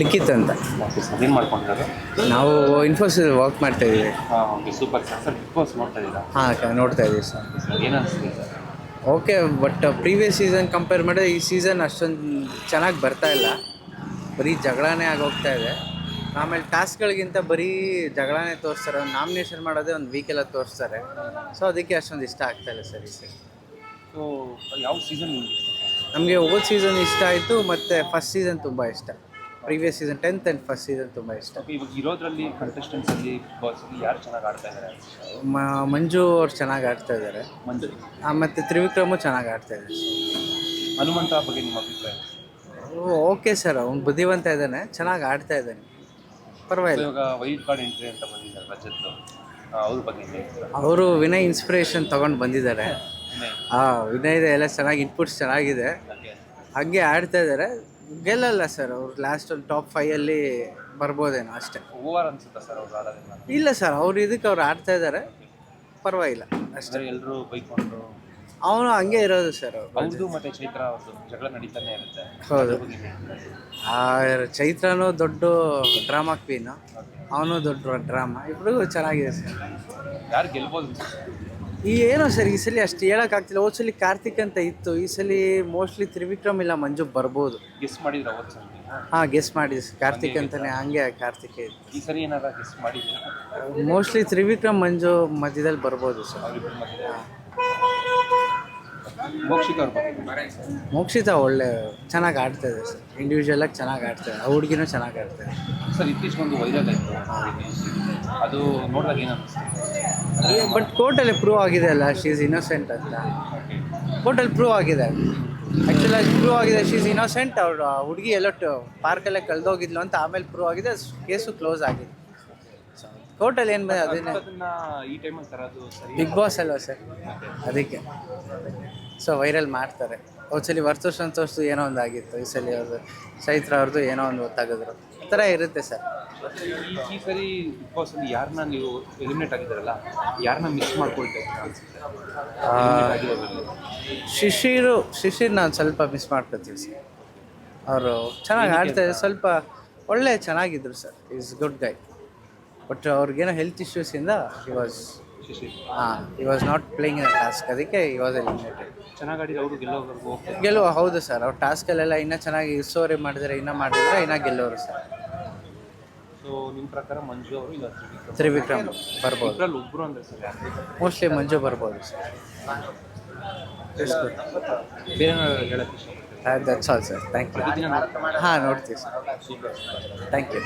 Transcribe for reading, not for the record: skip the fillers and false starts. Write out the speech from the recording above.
ಲಿಖಿತ್ ಅಂತ. Okay sir, ಏನು ಮಾಡ್ಕೊಂಡಿದ್ದಾರೆ? ನಾವು ಇನ್ಫೋಸಿಸ್ ವರ್ಕ್ ಮಾಡ್ತಾ ಇದ್ದೀವಿ. ಹಾಂ, okay, super sir. Sir, big boss ನೋಡ್ತಾ ಇದ್ದೀರಾ? ಹಾಂ, ನೋಡ್ತಾ ಇದ್ದೀವಿ ಸರ್. ಸರ್, ಏನು ಅನಿಸ್ತಿದೆ sir? Okay, but previous season compare ಮಾಡಿದ್ರೆ ಈ ಸೀಸನ್ ಅಷ್ಟೊಂದು ಚೆನ್ನಾಗಿ ಬರ್ತಾ ಇಲ್ಲ. ಬರೀ ಜಗಳನೇ ಆಗೋಗ್ತಾ ಇದೆ. ಆಮೇಲೆ ಟಾಸ್ಕ್ಗಳಿಗಿಂತ ಬರೀ ಜಗಳನೇ ತೋರಿಸ್ತಾರೆ. ಒಂದು ನಾಮಿನೇಷನ್ ಮಾಡೋದೇ ಒಂದು ವೀಕೆಲ್ಲ ತೋರಿಸ್ತಾರೆ. ಸೊ ಅದಕ್ಕೆ ಅಷ್ಟೊಂದು ಇಷ್ಟ ಆಗ್ತಾ ಇಲ್ಲ ಸರ್ ಈ ಸರಿ. ಸೊ ಯಾವ ಸೀಸನ್ ನಿಮ್ಗೆ ಇಷ್ಟ ಸರ್? ನಮಗೆ ಹೋದ ಸೀಸನ್ ಇಷ್ಟ ಆಯಿತು, ಮತ್ತು ಫಸ್ಟ್ ಸೀಸನ್ ತುಂಬ ಇಷ್ಟ. Previous season 10th and first season ತುಂಬ ಇಷ್ಟ. ಓಕೆ, ಇವಾಗ ಇರೋದ್ರಲ್ಲಿ ಕಂಟೆಸ್ಟೆಂಟ್ಸಲ್ಲಿ ಬಿಗ್ ಬಾಸಲ್ಲಿ ಯಾರು ಚೆನ್ನಾಗಿ ಆಡ್ತಾ ಇದ್ದಾರೆ? ಮಂಜು ಅವ್ರು ಚೆನ್ನಾಗಿ ಆಡ್ತಾ ಇದ್ದಾರೆ. ಮಂಜು. ಮತ್ತು ತ್ರಿವಿಕ್ರಮು ಚೆನ್ನಾಗಿ ಆಡ್ತಾ ಇದ್ದಾರೆ. ಹನುಮಂತ ಬಗ್ಗೆ ನಿಮ್ಮ ಅಭಿಪ್ರಾಯ? ಓಕೆ ಸರ್, ಅವ್ನು ಬುದ್ಧಿವಂತ ಇದ್ದಾನೆ, ಚೆನ್ನಾಗಿ ಆಡ್ತಾ ಇದ್ದಾನೆ, ಪರವಾಗಿಲ್ಲ. ಇವಾಗ ವೈಲ್ಡ್ ಕಾರ್ಡ್ ಎಂಟ್ರಿ ಅಂತ ಬಂದಿದ್ದಾರೆ ರಜತ್, ಅವ್ರ ಬಗ್ಗೆ ಏನು ಹೇಳ್ತೀರಾ? ಅವರು ವಿನಯ್ ಇನ್ಸ್ಪಿರೇಷನ್ ತೊಗೊಂಡು ಬಂದಿದ್ದಾರೆ. ವಿನಯ್ದ ಎಲ್ಲ ಚೆನ್ನಾಗಿ ಇನ್ಪುಟ್ಸ್ ಚೆನ್ನಾಗಿದೆ, ಹಾಗೆ ಆಡ್ತಾ ಇದ್ದಾರೆ. ಗೆಲ್ಲಲ್ಲ ಸರ್ ಅವರು, ಲಾಸ್ಟ್ ಒಂದು ಟಾಪ್ 5 ಬರ್ಬೋದೇನೋ ಅಷ್ಟೇ. ಓವರ್ ಅನ್ಸುತ್ತಾ ಸರ್ ಅವ್ರು ಆಡೋದಿಲ್ಲ? ಇಲ್ಲ ಸರ್, ಅವ್ರು ಇದಕ್ಕೆ ಅವ್ರು ಆಡ್ತಾ ಇದ್ದಾರೆ, ಪರವಾಗಿಲ್ಲ ಅಷ್ಟೇ. ಎಲ್ಲರೂ ಬೈಕೊಂಡ್ರು, ಅವನು ಹಂಗೆ ಇರೋದು ಸರ್. ಅವ್ರದ್ದು ಮತ್ತು ಚೈತ್ರ ಅವ್ರದ್ದು ಜಗಳ ನಡೀತಾನೆ ಇರುತ್ತೆ. ಹೌದು, ಚೈತ್ರನೂ ದೊಡ್ಡ ಡ್ರಾಮಾ ಕ್ವೀನು, ಅವನು ದೊಡ್ಡ ಡ್ರಾಮಾ, ಇಬ್ಬರಿಗೂ ಚೆನ್ನಾಗಿದೆ ಸರ್. ಯಾರು ಗೆಲ್ಬೋದು? ಏನೋ ಸರ್ ಈ ಸಲ ಅಷ್ಟು ಹೇಳೋಕ್ಕಾಗ್ತಿಲ್ಲ. ಹೋದ ಸಲ ಕಾರ್ತಿಕ್ ಅಂತ ಇತ್ತು, ಈ ಸಲ ಮೋಸ್ಟ್ಲಿ ತ್ರಿವಿಕ್ರಮ್ ಇಲ್ಲ ಮಂಜು ಬರ್ಬೋದು. ಗೆಸ್ ಮಾಡಿದ್ರೆ ಅವತ್ತು ಸಲ? ಹಾಂ, ಗೆಸ್ ಮಾಡಿದ್ವಿ ಕಾರ್ತಿಕ್ ಅಂತಲೇ, ಹಂಗೆ ಕಾರ್ತಿಕ್ ಇತ್ತು. ಈ ಸರಿ ಏನಾರ ಗೆಸ್ ಮಾಡಿದ್ದೀರಾ? ಮೋಸ್ಟ್ಲಿ ತ್ರಿವಿಕ್ರಮ್ ಮಂಜು ಮಧ್ಯದಲ್ಲಿ ಬರ್ಬೋದು ಸರ್. ಅವರಿಬ್ಬರು ಮಧ್ಯೆ ಮೋಕ್ಷಿತ್ ಅವ್ರ ಬಗ್ಗೆ? ಮೋಕ್ಷಿತ ಒಳ್ಳೆ ಚೆನ್ನಾಗಿ ಆಡ್ತಾ ಇದೆ ಸರ್, ಇಂಡಿವಿಜುವಲಾಗಿ ಚೆನ್ನಾಗಿ ಆಡ್ತಾರೆ. ಆ ಹುಡುಗಿನೂ ಚೆನ್ನಾಗಿ ಆಡ್ತಾರೆ ಸರ್. ಇತ್ತೀಚೆಗೊಂದು ವೈರಲ್ ಆಯಿತು, ಅದು ನೋಡಿದಾಗ ಏನು ಅನ್ನಿಸ್ತು? ಬಟ್ ಕೋರ್ಟಲ್ಲಿ ಪ್ರೂವ್ ಆಗಿದೆ ಅಲ್ಲ, ಶಿ ಈಸ್ ಇನ್ನೋಸೆಂಟ್ ಅಂತ. ಕೋರ್ಟಲ್ಲಿ ಪ್ರೂವ್ ಆಗಿದೆ, ಆ್ಯಕ್ಚುಲಾಗಿ ಪ್ರೂವ್ ಆಗಿದೆ ಶಿ ಈಸ್ ಇನ್ನೋಸೆಂಟ್. ಅವ್ರು ಹುಡುಗಿ ಎಲ್ಲೋ ಪಾರ್ಕಲ್ಲೇ ಕಳೆದೋಗಿದ್ಲು ಅಂತ ಆಮೇಲೆ ಪ್ರೂವ್ ಆಗಿದೆ, ಕೇಸು ಕ್ಲೋಸ್ ಆಗಿದೆ. ಕೋರ್ಟಲ್ಲಿ ಏನು ಬಂದ ಅದನ್ನೇ ಈ ಟೈಮಲ್ಲಿ ತರೋದು ಸರಿ? ಬಿಗ್ ಬಾಸ್ ಅಲ್ವಾ ಸರ್, ಅದಕ್ಕೆ ಸೊ ವೈರಲ್ ಮಾಡ್ತಾರೆ. ಹೋದ್ಸಲಿ ವರ್ತೂರ್ ಸಂತೋಷ್ ಏನೋ ಒಂದು ಆಗಿತ್ತು, ಈ ಸಲ ಅವ್ರದ್ದು ಚೈತ್ರ ಅವ್ರದ್ದು ಏನೋ ಒಂದು ತೆಗೆದ್ರು, ಈ ಥರ ಇರುತ್ತೆ ಸರ್. ಈ ಸರಿ ಬಿಗ್ ಬಾಸಲ್ಲಿ ಯಾರನ್ನ ನೀವು ಎಲಿಮಿನೇಟ್ ಆಗಿದ್ದಾರಲ್ಲ, ಯಾರನ್ನ ಮಿಸ್ ಮಾಡ್ಕೊಳ್ತೇವೆ ಅನ್ಸುತ್ತೆ? ಶಿಶಿರ್ ನಾನು ಸ್ವಲ್ಪ ಮಿಸ್ ಮಾಡ್ಕೊತೀವಿ ಸರ್. ಅವರು ಚೆನ್ನಾಗಿ ಆಡ್ತಾಯಿದ್ರು, ಸ್ವಲ್ಪ ಒಳ್ಳೆ ಚೆನ್ನಾಗಿದ್ರು sir. Is good guy, but ಅವ್ರಿಗೇನೋ ಹೆಲ್ತ್ ಇಶ್ಯೂಸಿಂದ he was not playing in task, ಅದಕ್ಕೆ ಈ ವಾಸ್ ಎಲಿಮಿನೇಟೆಡ್. ಚೆನ್ನಾಗಿ ಆಡಿದ್ರೆ ಅವರು ಗೆಲ್ಲುವ ಹೌದು ಸರ್. ಅವ್ರ ಟಾಸ್ಕಲ್ಲೆಲ್ಲ ಇನ್ನೂ ಚೆನ್ನಾಗಿ ಸ್ಟೋರಿ ಮಾಡಿದ್ರೆ, ಇನ್ನೂ ಗೆಲ್ಲೋರು ಸರ್. ಸೊ ನಿಮ್ಮ ಪ್ರಕಾರ ಮಂಜು ಅವರು ಇಲ್ಲ ತ್ರಿವಿಕ್ರಮ್ ಬರ್ಬೋದು? ಒಬ್ಬರು ಅಂದರೆ ಸರ್ ಯಾರು? ಮೋಸ್ಟ್ಲಿ ಮಂಜು ಬರ್ಬೋದು ಸರ್. ಬೇರೆ ಹೇಳಕ್ಕೆ ಇಷ್ಟಪಡ್ತೀನಿ. That's all sir, thank you. ಹಾಂ, ನೋಡ್ತೀವಿ ಸರ್. Thank you.